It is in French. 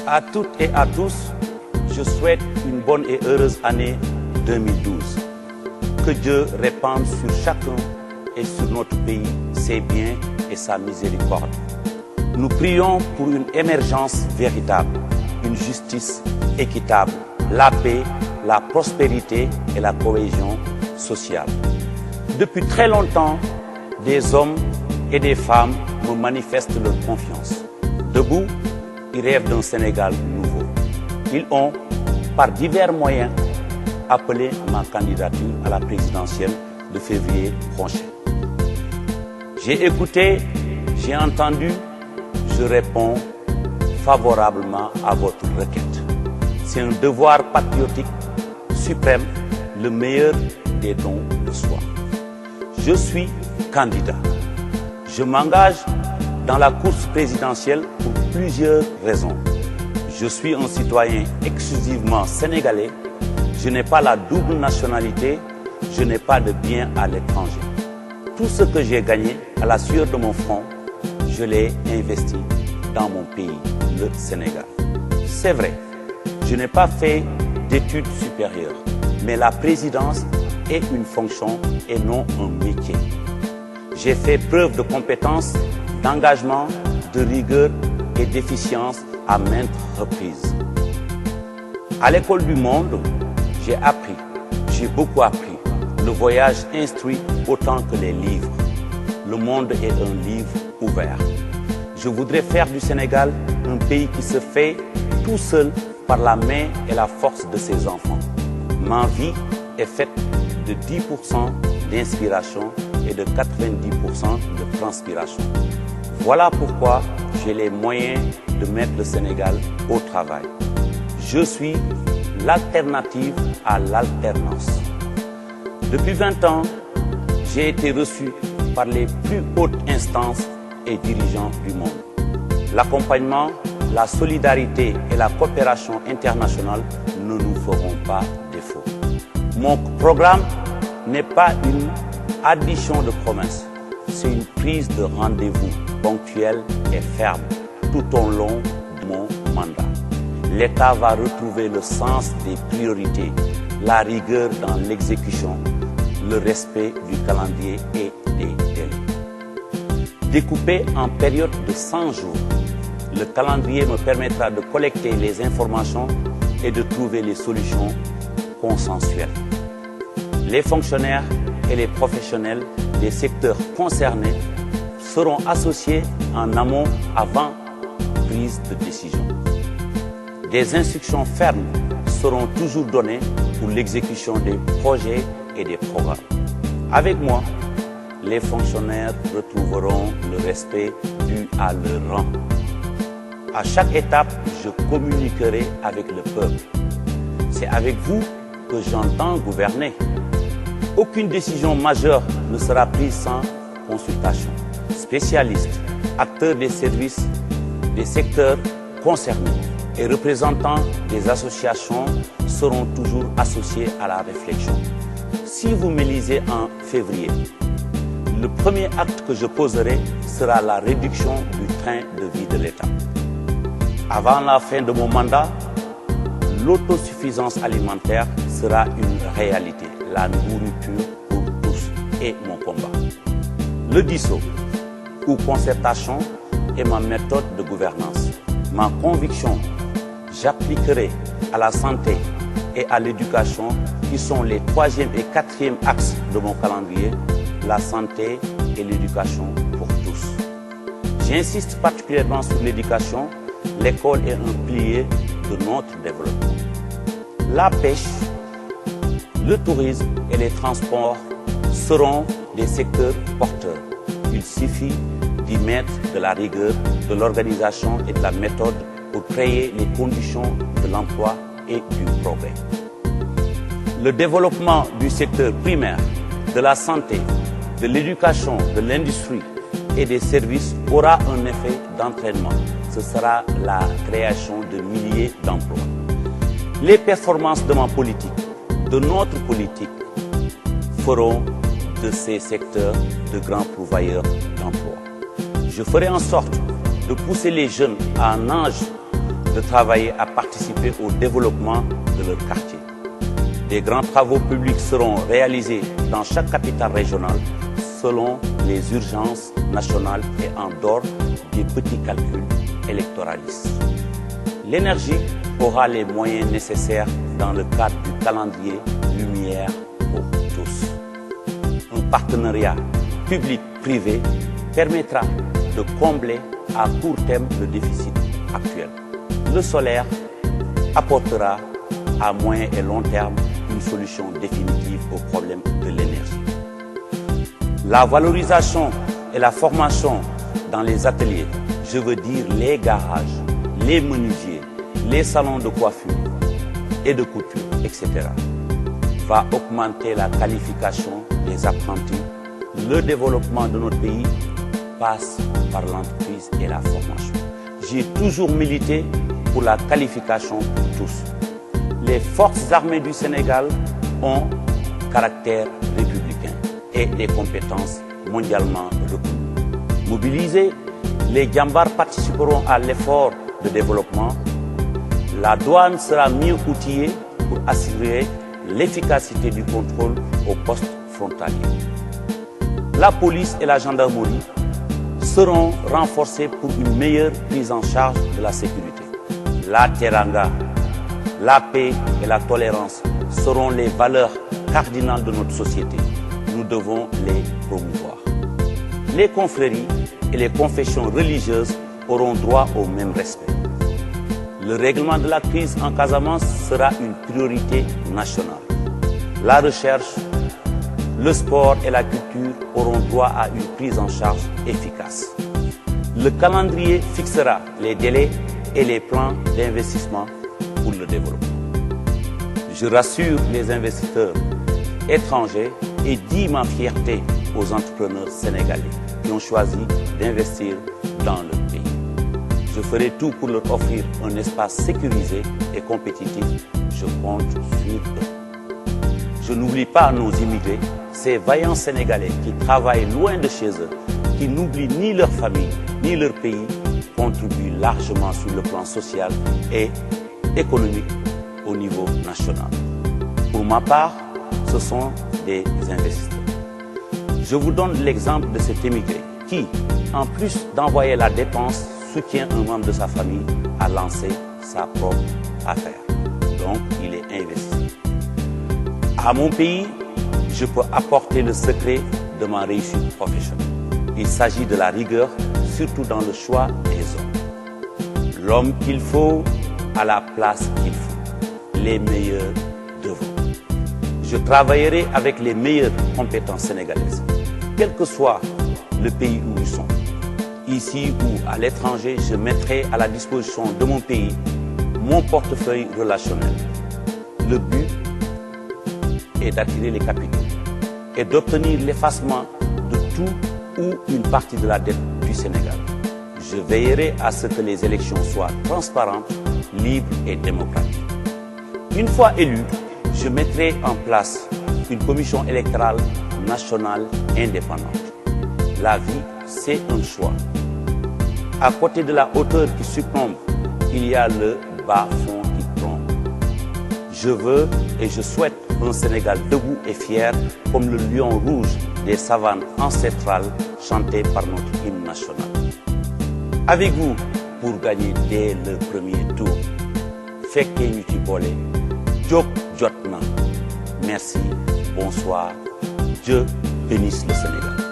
À toutes et à tous, je souhaite une bonne et heureuse année 2012. Que Dieu répande sur chacun et sur notre pays ses biens et sa miséricorde. Nous prions pour une émergence véritable, une justice équitable, la paix, la prospérité et la cohésion sociale. Depuis très longtemps, des hommes et des femmes me manifestent leur confiance. Debout, ils rêvent d'un Sénégal nouveau. Ils ont, par divers moyens, appelé ma candidature à la présidentielle de février prochain. J'ai écouté, j'ai entendu, je réponds favorablement à votre requête. C'est un devoir patriotique suprême, le meilleur des dons de soi. Je suis candidat. Je m'engage dans la course présidentielle pour plusieurs raisons. Je suis un citoyen exclusivement sénégalais. Je n'ai pas la double nationalité. Je n'ai pas de biens à l'étranger. Tout ce que j'ai gagné à la sueur de mon front, je l'ai investi dans mon pays, le Sénégal. C'est vrai, je n'ai pas fait d'études supérieures, mais la présidence est une fonction et non un métier. J'ai fait preuve de compétence, d'engagement, de rigueur et d'efficience à maintes reprises. À l'école du monde, j'ai beaucoup appris. Le voyage instruit autant que les livres. Le monde est un livre ouvert. Je voudrais faire du Sénégal un pays qui se fait tout seul par la main et la force de ses enfants. Ma vie est faite de 10% d'inspiration et de 90% de transpiration. Voilà pourquoi j'ai les moyens de mettre le Sénégal au travail. Je suis l'alternative à l'alternance. Depuis 20 ans, j'ai été reçu par les plus hautes instances et dirigeants du monde. L'accompagnement, la solidarité et la coopération internationale ne nous feront pas défaut. Mon programme n'est pas une addition de promesses, c'est une prise de rendez-vous ponctuelle et ferme tout au long de mon mandat. L'État va retrouver le sens des priorités, la rigueur dans l'exécution, le respect du calendrier et des délais. Découpé en période de 100 jours, le calendrier me permettra de collecter les informations et de trouver les solutions consensuelles. Les fonctionnaires et les professionnels des secteurs concernés seront associés en amont avant prise de décision. Des instructions fermes seront toujours données pour l'exécution des projets et des programmes. Avec moi, les fonctionnaires retrouveront le respect dû à leur rang. À chaque étape, je communiquerai avec le peuple. C'est avec vous que j'entends gouverner. Aucune décision majeure ne sera prise sans consultation. Spécialistes, acteurs des services, des secteurs concernés et représentants des associations seront toujours associés à la réflexion. Si vous m'élisez en février, le premier acte que je poserai sera la réduction du train de vie de l'État. Avant la fin de mon mandat, l'autosuffisance alimentaire sera une réalité, la nourriture pour tous est mon combat. Le DISO, ou concertation, est ma méthode de gouvernance. Ma conviction, j'appliquerai à la santé et à l'éducation, qui sont les 3e et 4e axes de mon calendrier, la santé et l'éducation pour tous. J'insiste particulièrement sur l'éducation. L'école est un pilier de notre développement. La pêche, le tourisme et les transports seront des secteurs porteurs. Il suffit d'y mettre de la rigueur, de l'organisation et de la méthode pour créer les conditions de l'emploi et du progrès. Le développement du secteur primaire, de la santé, de l'éducation, de l'industrie et des services aura un effet d'entraînement. Ce sera la création de milliers d'emplois. Les performances de ma politique, de notre politique, feront de ces secteurs de grands pourvoyeurs d'emplois. Je ferai en sorte de pousser les jeunes à un âge de travailler à participer au développement de leur quartier. Des grands travaux publics seront réalisés dans chaque capitale régionale selon les urgences nationales et en dehors des petits calculs électoralistes. L'énergie aura les moyens nécessaires dans le cadre du calendrier Lumière pour tous. Un partenariat public-privé permettra de combler à court terme le déficit actuel. Le solaire apportera à moyen et long terme une solution définitive au problème de l'énergie. La valorisation et la formation dans les ateliers, je veux dire les garages, les menuisiers, les salons de coiffure et de couture, etc., va augmenter la qualification des apprentis. Le développement de notre pays passe par l'entreprise et la formation. J'ai toujours milité pour la qualification pour tous. Les forces armées du Sénégal ont caractère républicain et des compétences mondialement reconnues. Mobilisés, les Djambars participeront à l'effort de développement. La douane sera mieux outillée pour assurer l'efficacité du contrôle aux postes frontaliers. La police et la gendarmerie seront renforcées pour une meilleure prise en charge de la sécurité. La teranga, la paix et la tolérance seront les valeurs cardinales de notre société. Nous devons les promouvoir. Les confréries et les confessions religieuses auront droit au même respect. Le règlement de la crise en Casamance sera une priorité nationale. La recherche, le sport et la culture auront droit à une prise en charge efficace. Le calendrier fixera les délais et les plans d'investissement pour le développement. Je rassure les investisseurs étrangers et dis ma fierté aux entrepreneurs sénégalais qui ont choisi d'investir dans le pays. Je ferai tout pour leur offrir un espace sécurisé et compétitif. Je compte sur eux. Je n'oublie pas nos immigrés, ces vaillants Sénégalais qui travaillent loin de chez eux, qui n'oublient ni leur famille, ni leur pays, contribuent largement sur le plan social et économique au niveau national. Pour ma part, ce sont des investisseurs. Je vous donne l'exemple de cet émigré qui, en plus d'envoyer la dépense, soutient un membre de sa famille à lancer sa propre affaire. Donc, il est investi. À mon pays, je peux apporter le secret de ma réussite professionnelle. Il s'agit de la rigueur, surtout dans le choix des hommes. L'homme qu'il faut à la place qu'il faut. Les meilleurs de vous. Je travaillerai avec les meilleures compétences sénégalaises, quel que soit le pays où ils sont. Ici ou à l'étranger, je mettrai à la disposition de mon pays mon portefeuille relationnel. Le but est d'attirer les capitaux et d'obtenir l'effacement de tout ou une partie de la dette du Sénégal. Je veillerai à ce que les élections soient transparentes, libres et démocratiques. Une fois élu, je mettrai en place une commission électorale nationale indépendante. La vie, c'est un choix. À côté de la hauteur qui succombe, il y a le bas-fond qui trompe. Je veux et je souhaite un Sénégal debout et fier comme le lion rouge des savanes ancestrales chanté par notre hymne national. Avec vous pour gagner dès le premier tour. Fekkee ñu ci boole, jóg jot na. Merci, bonsoir, Dieu bénisse le Sénégal.